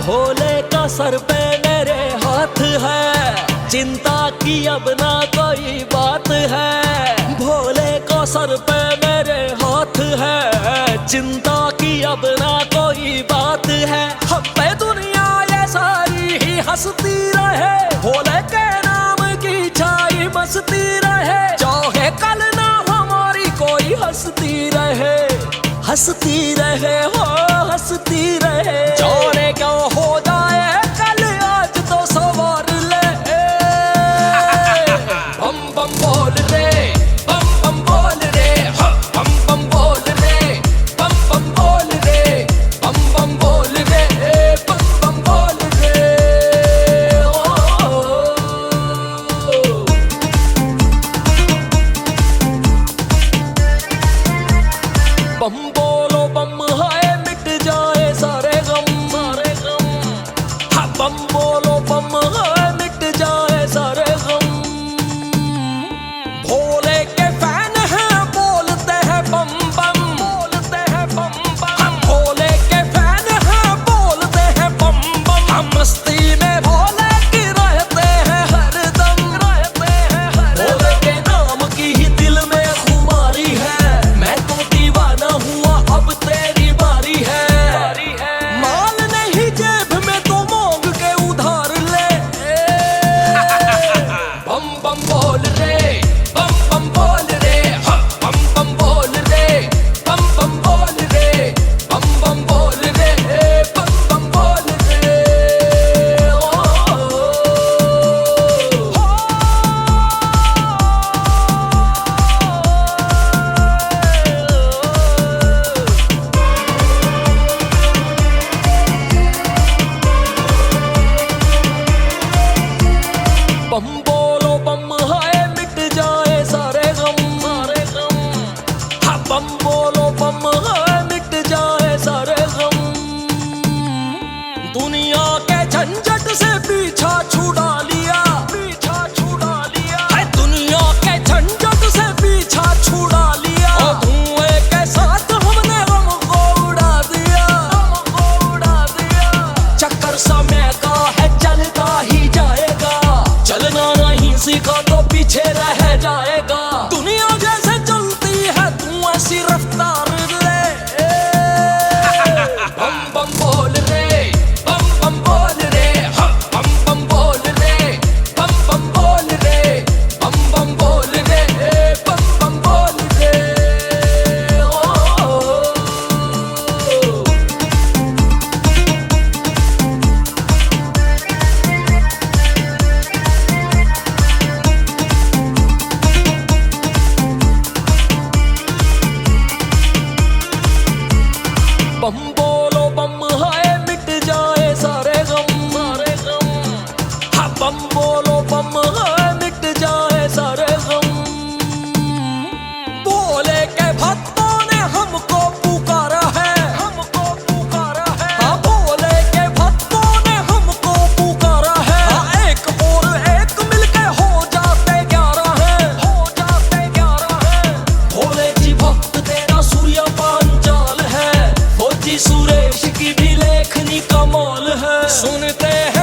भोले का सर पे मेरे हाथ है, चिंता की अब ना कोई बात है। भोले का सर पे मेरे हाथ है, चिंता की अब ना कोई बात है। हम पे दुनिया ये सारी ही हंसती रहे, भोले के नाम की छाई मस्ती रहे। चाहे कल ना हमारी कोई हंसती रहे, हंसती रहे हो हंसती रहे। जाने क्या हो जाए कल आज तो सवार ले। बम बम बोल रे, बम बम बोल रे, बम बम बोल रे, बम बम बोल रे, बम बम बोल रे, बम बम बोल रे। बम बोलो बम हाय मिट जाए सारे गम, सारे गम। हाँ बम बोलो बम हाय मिट जाए सारे गम। भोले के फैन हैं बोलते हैं बम बम, बोलते हैं बम बम। हम भोले के फैन हैं बोलते हैं बम बम। हम मस्ती में भोले की रहते हैं हरदम, रहते हैं हरदम। भोले के नाम की ही दिल में खुमारी है, मैं तो दीवाना हुआ अब तेरी बारी है। माल नहीं जेब में तो मांग के उधार ले। बम बम बोल रे, बम बम बोल रे, बम बम बोल रे, बम बम बोल रे, बम बम बोल रे, बम बम बोल रे। बम बोलो बम हाय मिट जाए सारे गम, सारे गम। हाँ बम बोलो बम हाय मिट जाए सारे गम। दुनिया के झंझट से पीछा छुड़ा लिया, पीछा छुड़ा लिया है। दुनिया के झंझट से पीछा छुड़ा लिया। और धुएं के साथ हमने गम को उड़ा दिया, गम को उड़ा दिया। चक्कर समय का है चलता ही जाएगा, चलना नहीं सीखा तो पीछे रह जाएगा। दुनिया जैसे चलती है तू ऐसी रफ्तार ले। बम बम बोल रे, बम बम बोल रे, बम बम बोल रे, बम बम बोल रे, बम बम बोल रे, बम बम बोल रे। बम बोलो बम हाय मिट जाए सारे गम, सारे गम। हाँ बम बोलो बम हाय मिट जाए सारे गम। भोले के भक्तों ने हमको पुकारा है, हमको पुकारा है। हाँ भोले के भक्तों ने हमको पुकारा है। हाँ एक और एक मिलके हो जाते 11 हैं, हो जाते 11 हैं। भोले जी भक्त तेरा सूर्य पांचाल है, फौजी सुरेश की भी लेखनी कमाल है। सुनते हैं